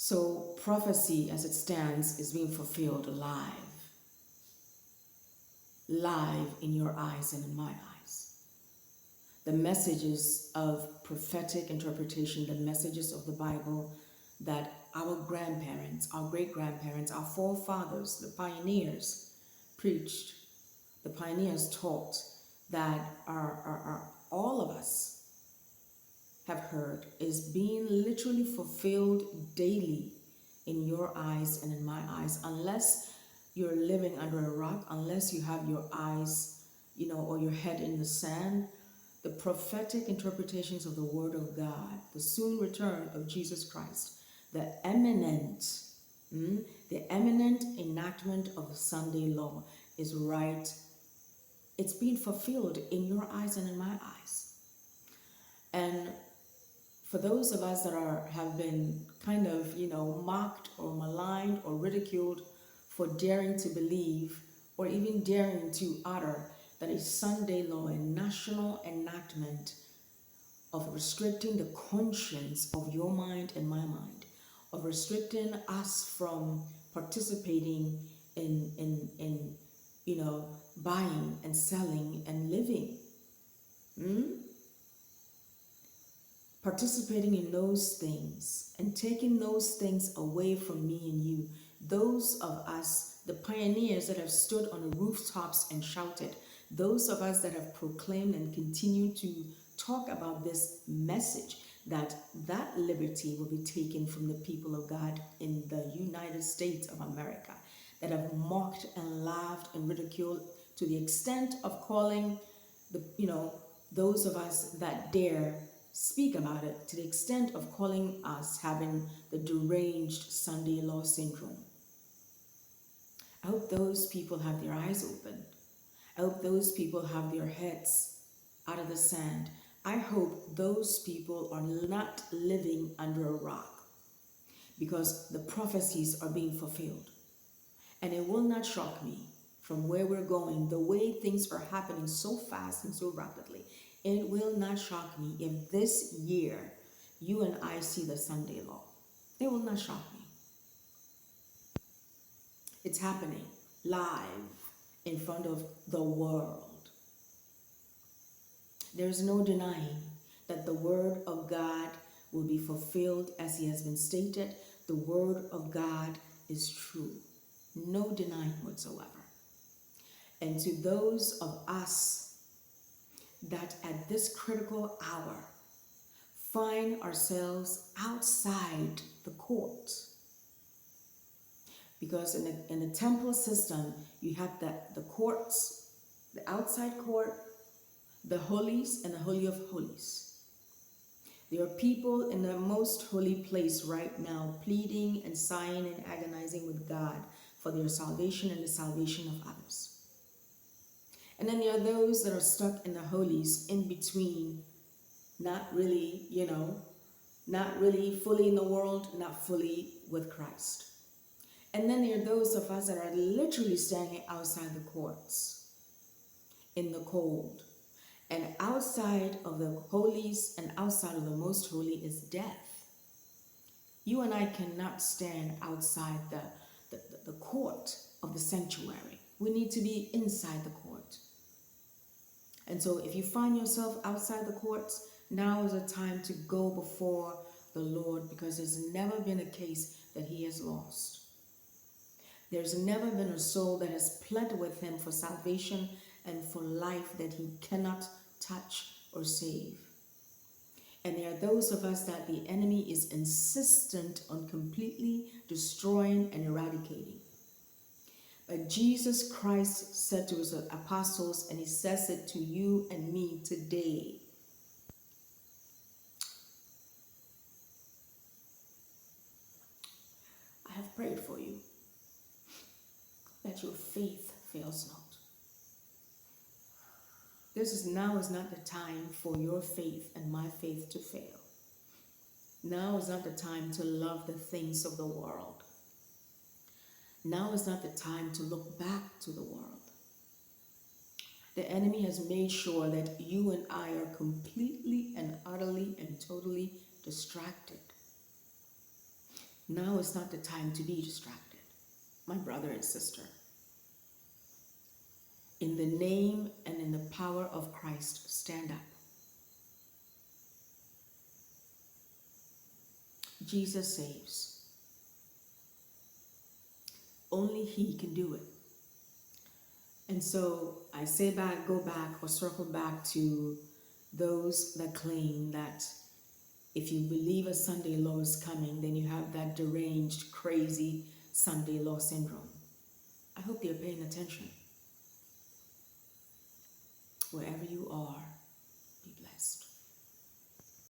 So prophecy as it stands is being fulfilled live in your eyes and in my eyes. The messages of prophetic interpretation, the messages of the Bible that our grandparents, our great-grandparents, our forefathers, the pioneers preached, the pioneers taught, that are all of us have heard, is being literally fulfilled daily in your eyes and in my eyes. Unless you're living under a rock, unless you have your eyes, or your head in the sand, the prophetic interpretations of the Word of God, the soon return of Jesus Christ, the eminent enactment of the Sunday law is right. It's being fulfilled in your eyes and in my eyes. And for those of us that have been kind of, mocked or maligned or ridiculed for daring to believe or even daring to utter that a Sunday law, a national enactment of restricting the conscience of your mind and my mind, of restricting us from participating in buying and selling and living. Participating in those things and taking those things away from me and you. Those of us, the pioneers that have stood on the rooftops and shouted, those of us that have proclaimed and continue to talk about this message, that liberty will be taken from the people of God in the United States of America, that have mocked and laughed and ridiculed to the extent of calling those of us that dare speak about it, to the extent of calling us having the deranged Sunday law syndrome. I hope those people have their eyes open. I hope those people have their heads out of the sand. I hope those people are not living under a rock, because the prophecies are being fulfilled. And it will not shock me from where we're going, the way things are happening so fast and so rapidly. It will not shock me if this year you and I see the Sunday law. It will not shock me. It's happening live in front of the world. There's no denying that the Word of God will be fulfilled as He has been stated. The Word of God is true. No denying whatsoever. And to those of us that at this critical hour find ourselves outside the court, because in the temple system you have the courts, the outside court, the holies, and the holy of holies. There are people in the most holy place right now pleading and sighing and agonizing with God for their salvation and the salvation of others. And then there are those that are stuck in the holies in between, not really, not really fully in the world, not fully with Christ. And then there are those of us that are literally standing outside the courts in the cold. And outside of the holies and outside of the most holy is death. You and I cannot stand outside the court of the sanctuary. We need to be inside the court. And so if you find yourself outside the courts, now is the time to go before the Lord, because there's never been a case that He has lost. There's never been a soul that has pled with Him for salvation and for life that He cannot touch or save. And there are those of us that the enemy is insistent on completely destroying and eradicating. But Jesus Christ said to His apostles, and He says it to you and me today, I have prayed for you, that your faith fails not. Now is not the time for your faith and my faith to fail. Now is not the time to love the things of the world. Now is not the time to look back to the world. The enemy has made sure that you and I are completely and utterly and totally distracted. Now is not the time to be distracted, my brother and sister. In the name and in the power of Christ, stand up. Jesus saves. Only He can do it. And so I say back, go back or circle back to those that claim that if you believe a Sunday law is coming, then you have that deranged, crazy Sunday law syndrome. I hope you're paying attention. Wherever you are,